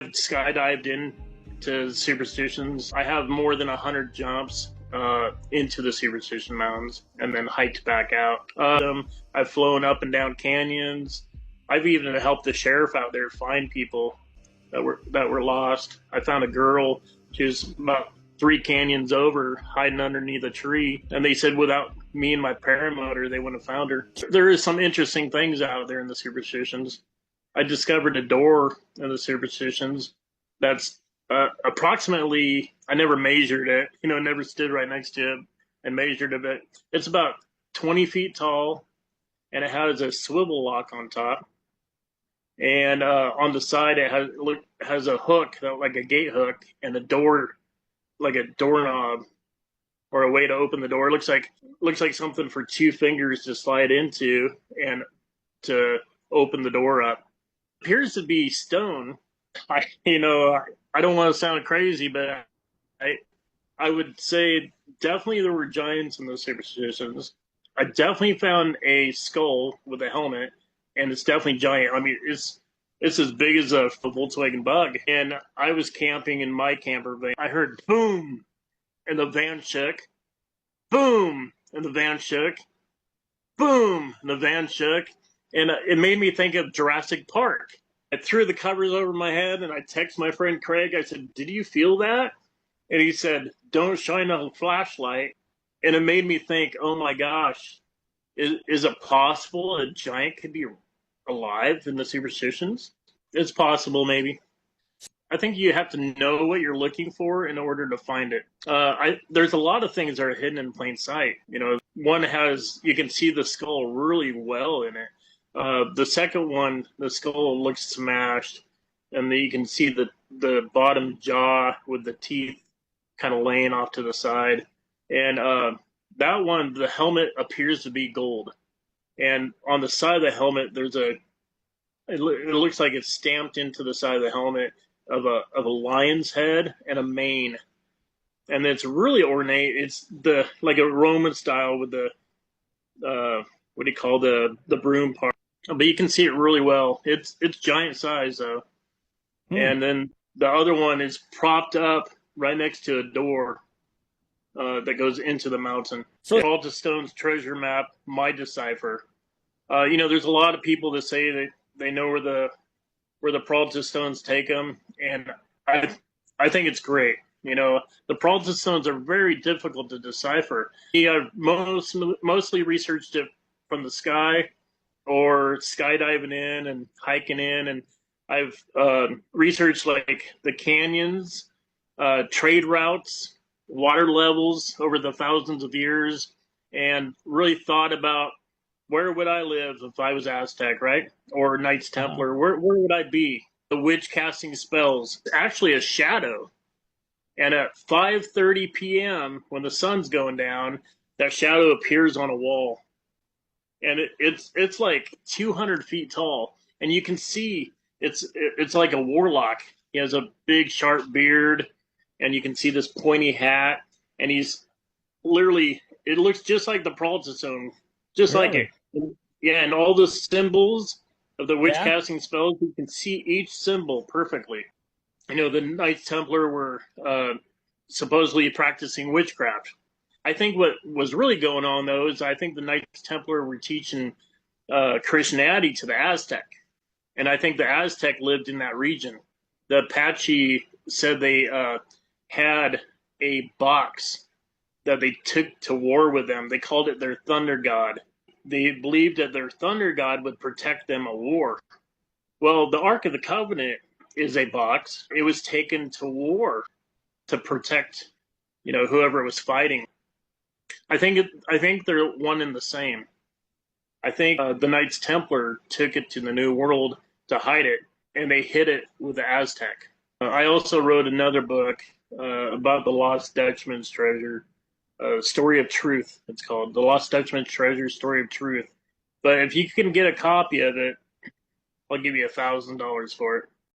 Skydived in to superstitions. I have more than 100 jumps into the superstition mountains and then hiked back out. I've flown up and down canyons. I've even helped the sheriff out there find people that were lost. I found a girl. She was about 3 canyons over, hiding underneath a tree, and they said without me and my paramotor, they wouldn't have found her. There is some interesting things out there in the superstitions. I discovered a door in the superstitions that's approximately, I never measured it, never stood right next to it and measured it, but it's about 20 feet tall, and it has a swivel lock on top. And on the side, it has a hook, like a gate hook, and a door, like a doorknob or a way to open the door. It looks like something for 2 fingers to slide into and to open the door up. Appears to be stone. I don't want to sound crazy, but I would say definitely there were giants in those superstitions. I definitely found a skull with a helmet, and it's definitely giant. I mean, it's as big as a Volkswagen Bug. And I was camping in my camper van. I heard boom, and the van shook. Boom, and the van shook. Boom, and the van shook. And it made me think of Jurassic Park. I threw the covers over my head, and I texted my friend Craig. I said, "Did you feel that?" And he said, "Don't shine a flashlight." And it made me think, oh my gosh, is it possible a giant could be alive in the superstitions? It's possible, maybe. I think you have to know what you're looking for in order to find it. There's a lot of things that are hidden in plain sight. One you can see the skull really well in it. The second one, the skull looks smashed, and then you can see the bottom jaw with the teeth kind of laying off to the side. And that one, the helmet appears to be gold. And on the side of the helmet, it looks like it's stamped into the side of the helmet of a lion's head and a mane. And it's really ornate. It's like a Roman style with the what do you call the broom part. But you can see it really well. It's giant size though. And then the other one is propped up right next to a door that goes into the mountain. So Alta Stone's treasure map, my decipher. There's a lot of people that say that they know where the Peralta stones take them, and I think it's great. The Peralta stones are very difficult to decipher. I've mostly researched it from the sky or skydiving in and hiking in, and I've researched like the canyons, trade routes, water levels over the thousands of years, and really thought about where would I live if I was Aztec, right? Or Knights Templar, where would I be? The witch casting spells, actually a shadow. And at 5:30 p.m., when the sun's going down, that shadow appears on a wall. And it's like 200 feet tall. And you can see it's like a warlock. He has a big sharp beard, and you can see this pointy hat, and he's literally, it looks just like the Peralta stone, just like it. Yeah, and all the symbols of the witch casting spells, you can see each symbol perfectly. The Knights Templar were supposedly practicing witchcraft. I think what was really going on, though, is I think the Knights Templar were teaching Christianity to the Aztec. And I think the Aztec lived in that region. The Apache said they had a box that they took to war with them. They called it their thunder god. They believed that their thunder god would protect them at war. Well, the Ark of the Covenant is a box. It was taken to war to protect, whoever was fighting. I think they're one and the same. I think the Knights Templar took it to the New World to hide it, and they hid it with the Aztec. I also wrote another book about the Lost Dutchman's treasure, Story of Truth. It's called The Lost Dutchman's Treasure, Story of Truth. But if you can get a copy of it, I'll give you $1,000 for it.